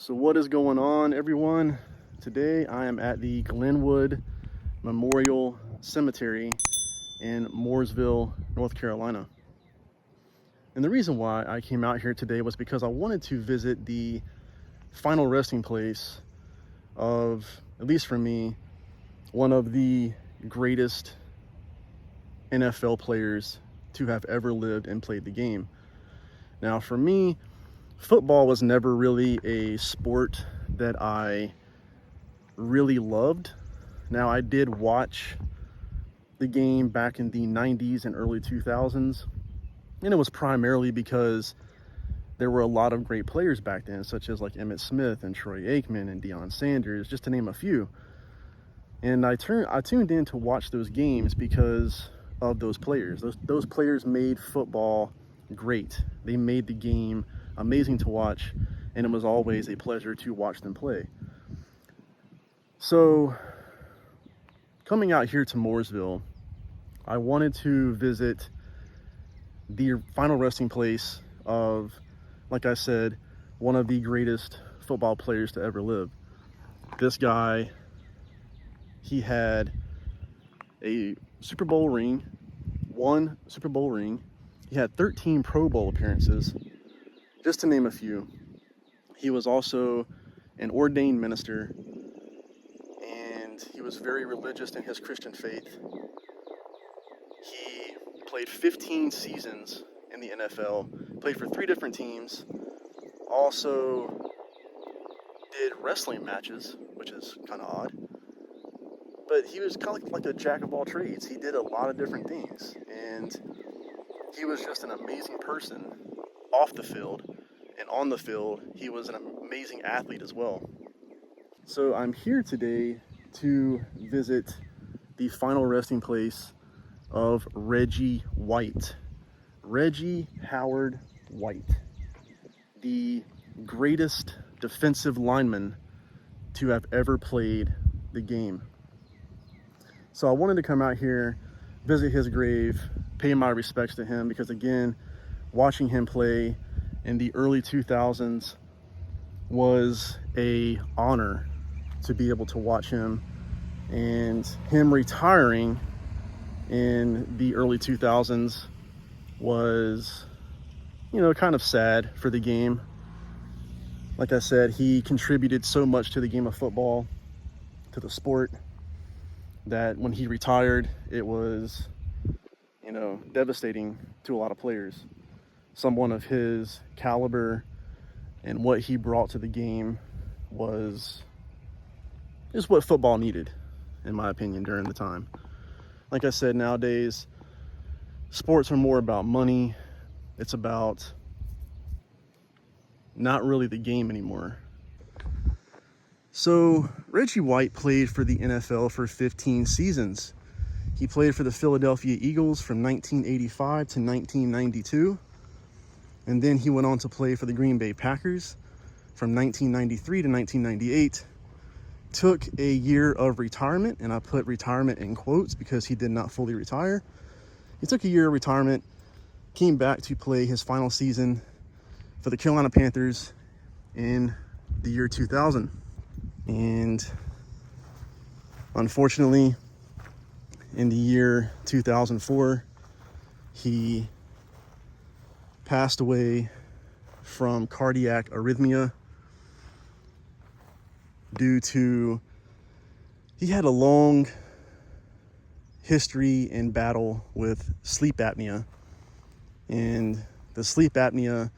So what is going on, everyone? Today I am at the Glenwood Memorial Cemetery in Mooresville, North Carolina. And the reason why I came out here today was because I wanted to visit the final resting place of, at least for me, one of the greatest NFL players to have ever lived and played the game. Now, for me, football was never really a sport that I really loved. Now, I did watch the game back in the 90s and early 2000s, and it was primarily because there were a lot of great players back then, such as like Emmitt Smith and Troy Aikman and Deion Sanders, just to name a few. And I tuned in to watch those games because of those players. Those players made football great. They made the game amazing to watch, and it was always a pleasure to watch them play. So, coming out here to Mooresville, I wanted to visit the final resting place of, like I said, one of the greatest football players to ever live. This guy, he had a Super Bowl ring, one Super Bowl ring. He had 13 Pro Bowl appearances, just to name a few. He was also an ordained minister, and he was very religious in his Christian faith. He played 15 seasons in the NFL, played for 3 different teams, also did wrestling matches, which is kind of odd. But he was kind of like a jack of all trades. He did a lot of different things, and he was just an amazing person off the field, and on the field, he was an amazing athlete as well. So I'm here today to visit the final resting place of Reggie White. Reggie Howard White, the greatest defensive lineman to have ever played the game. So I wanted to come out here, visit his grave, pay my respects to him, because again, watching him play in the early 2000s was a honor to be able to watch him, and him retiring in the early 2000s was, kind of sad for the game. Like I said, he contributed so much to the game of football, to the sport, that when he retired, it was, devastating to a lot of players. Someone of his caliber and what he brought to the game is what football needed, in my opinion, during the time. Like I said, nowadays, sports are more about money. It's about not really the game anymore. So Reggie White played for the NFL for 15 seasons. He played for the Philadelphia Eagles from 1985 to 1992. And then he went on to play for the Green Bay Packers from 1993 to 1998. Took a year of retirement, and I put retirement in quotes because he did not fully retire. He took a year of retirement, came back to play his final season for the Carolina Panthers in the year 2000. And unfortunately, in the year 2004, he passed away from cardiac arrhythmia due to, he had a long history and battle with sleep apnea, and the sleep apnea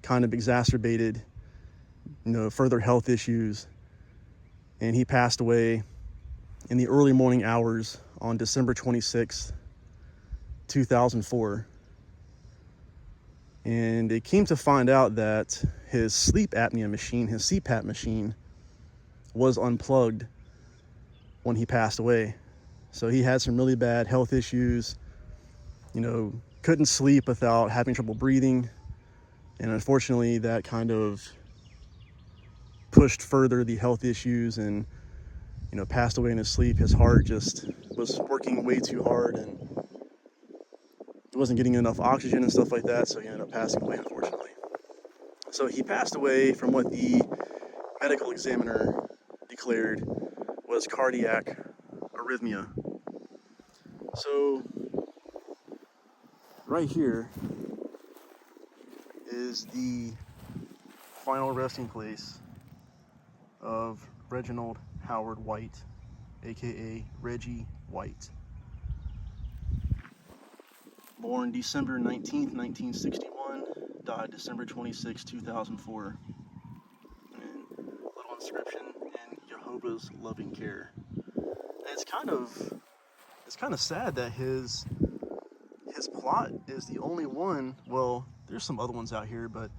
kind of exacerbated, further health issues, and he passed away in the early morning hours on December 26th, 2004. And it came to find out that his sleep apnea machine, his CPAP machine, was unplugged when he passed away. So he had some really bad health issues, couldn't sleep without having trouble breathing. And unfortunately, that kind of pushed further the health issues, and, passed away in his sleep. His heart just was working way too hard, and he wasn't getting enough oxygen and stuff like that. So he ended up passing away, unfortunately. So he passed away from what the medical examiner declared was cardiac arrhythmia. So right here is the final resting place of Reginald Howard White, aka Reggie White. Born December 19th, 1961, died December 26, 2004. And a little inscription, in Jehovah's loving care. And it's kind of sad that his plot is the only one. Well, there's some other ones out here, but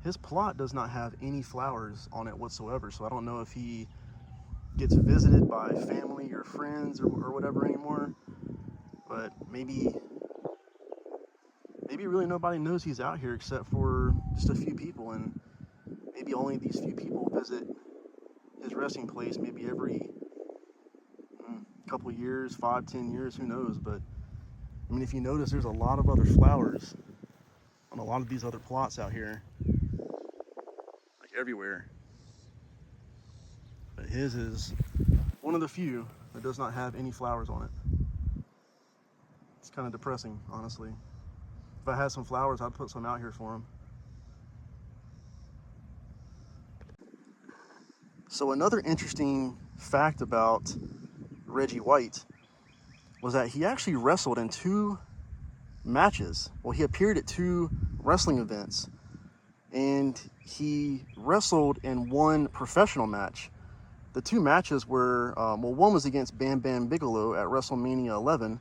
his plot does not have any flowers on it whatsoever. So I don't know if he gets visited by family or friends or whatever anymore. But maybe really nobody knows he's out here except for just a few people, and maybe only these few people visit his resting place maybe every couple of years, 5-10 years, who knows. But I mean, if you notice, there's a lot of other flowers on a lot of these other plots out here, like everywhere. But his is one of the few that does not have any flowers on it. It's kind of depressing, honestly. If I had some flowers, I'd put some out here for him. So another interesting fact about Reggie White was that he actually wrestled in 2 matches. Well, he appeared at 2 wrestling events, and he wrestled in 1 professional match. The 2 matches were, one was against Bam Bam Bigelow at WrestleMania 11,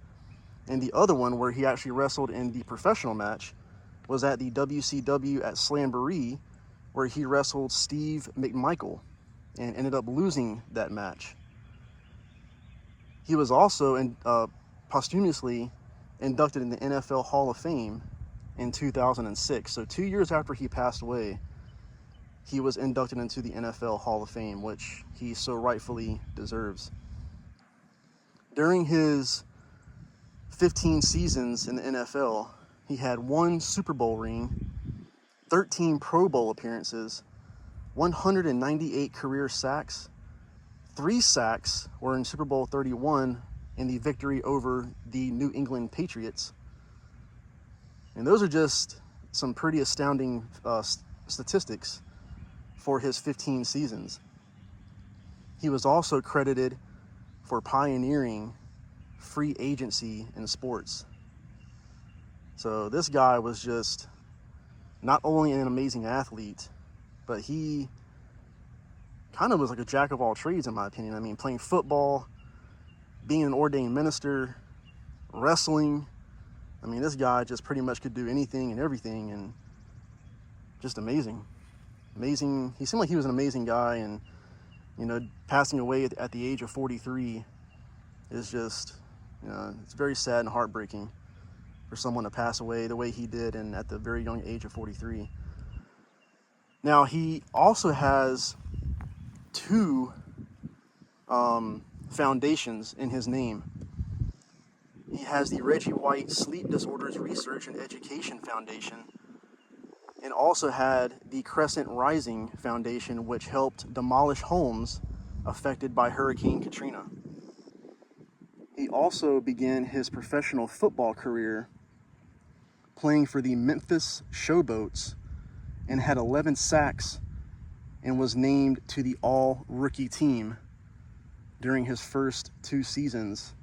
and the other one, where he actually wrestled in the professional match, was at the WCW at Slamboree, where he wrestled Steve McMichael and ended up losing that match. He was also posthumously inducted in the NFL Hall of Fame in 2006. So 2 years after he passed away, he was inducted into the NFL Hall of Fame, which he so rightfully deserves. During his 15 seasons in the NFL, he had 1 Super Bowl ring, 13 Pro Bowl appearances, 198 career sacks. 3 sacks were in Super Bowl 31 in the victory over the New England Patriots. And those are just some pretty astounding statistics for his 15 seasons. He was also credited for pioneering free agency in sports. So this guy was just not only an amazing athlete, but he kind of was like a jack of all trades, in my opinion. I mean, playing football, being an ordained minister, wrestling. I mean, this guy just pretty much could do anything and everything, and just amazing. Amazing. He seemed like he was an amazing guy, and, you know, passing away at the age of 43 is just, you know, it's very sad and heartbreaking for someone to pass away the way he did, and at the very young age of 43. Now, he also has 2 foundations in his name. He has the Reggie White Sleep Disorders Research and Education Foundation, and also had the Crescent Rising Foundation, which helped demolish homes affected by Hurricane Katrina. He also began his professional football career playing for the Memphis Showboats, and had 11 sacks and was named to the all-rookie team during his first 2 seasons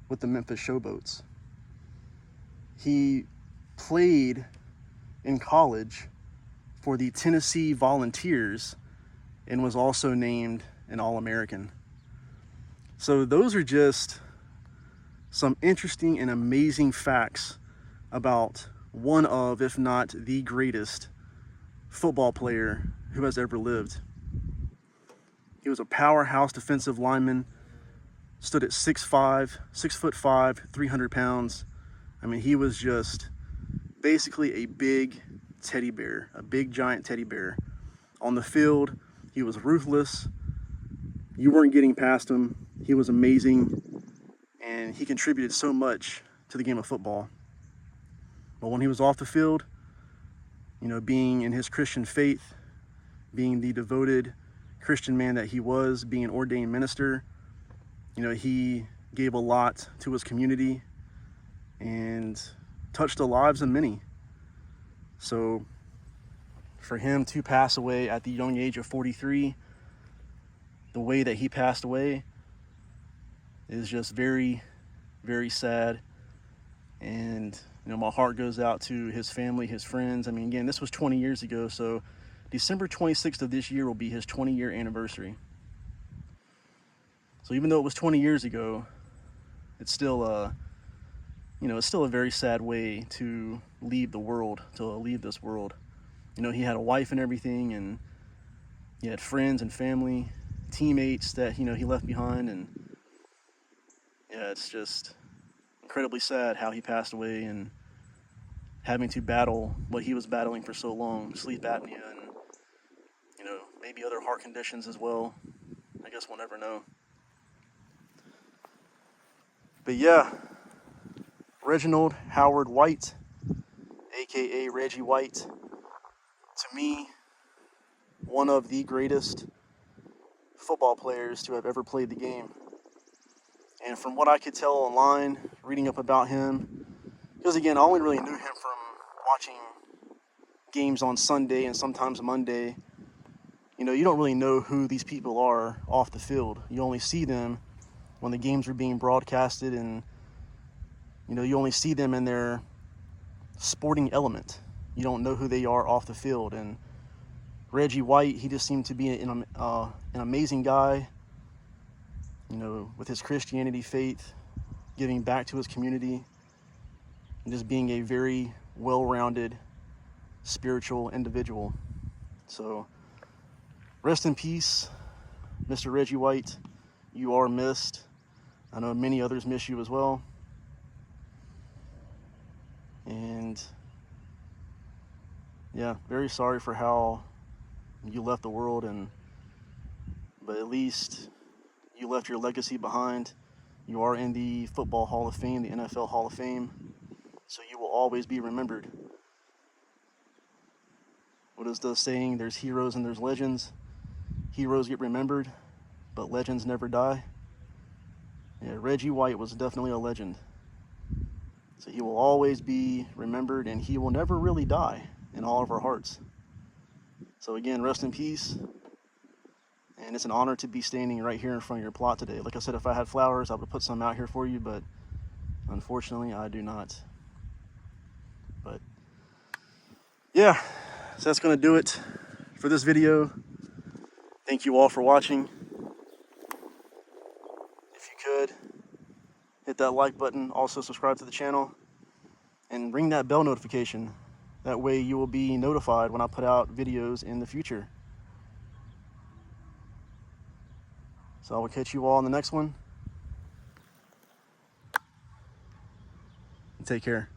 with the Memphis Showboats. He played in college for the Tennessee Volunteers and was also named an All-American. So those are just some interesting and amazing facts about one of, if not the greatest, football player who has ever lived. He was a powerhouse defensive lineman, stood at 6'5", 300 pounds. I mean, he was just basically a big teddy bear, a big giant teddy bear. On the field, he was ruthless. You weren't getting past him. He was amazing, and he contributed so much to the game of football. But when he was off the field, you know, being in his Christian faith, being the devoted Christian man that he was, being an ordained minister. You know, he gave a lot to his community and touched the lives of many. So for him to pass away at the young age of 43, the way that he passed away is just very, very sad. And, you know, my heart goes out to his family, his friends. I mean, again, this was 20 years ago, so December 26th of this year will be his 20-year anniversary. So even though it was 20 years ago, it's still, you know, it's still a very sad way to leave the world, to leave this world. You know, he had a wife and everything, and he had friends and family, teammates that, you know, he left behind. And yeah, it's just incredibly sad how he passed away and having to battle what he was battling for so long, sleep apnea and, you know, maybe other heart conditions as well. I guess we'll never know. But yeah, Reginald Howard White, aka Reggie White, to me, one of the greatest football players to have ever played the game. And from what I could tell online, reading up about him, because again, I only really knew him from watching games on Sunday and sometimes Monday. You know, you don't really know who these people are off the field. You only see them when the games are being broadcasted, and, you know, you only see them in their sporting element. You don't know who they are off the field. And Reggie White, he just seemed to be an amazing guy, you know, with his Christianity faith, giving back to his community, and just being a very well-rounded spiritual individual. So rest in peace, Mr. Reggie White. You are missed. I know many others miss you as well. And yeah, very sorry for how you left the world, but at least you left your legacy behind. You are in the Football Hall of Fame, the NFL Hall of Fame, so you will always be remembered. What is the saying? There's heroes and there's legends. Heroes get remembered, but legends never die. Yeah, Reggie White was definitely a legend. So he will always be remembered, and he will never really die in all of our hearts. So again, rest in peace. And it's an honor to be standing right here in front of your plot today. Like I said, if I had flowers, I would put some out here for you, but unfortunately, I do not. But yeah, so that's going to do it for this video. Thank you all for watching. If you could, hit that like button. Also, subscribe to the channel and ring that bell notification. That way you will be notified when I put out videos in the future. So I will catch you all in the next one. Take care.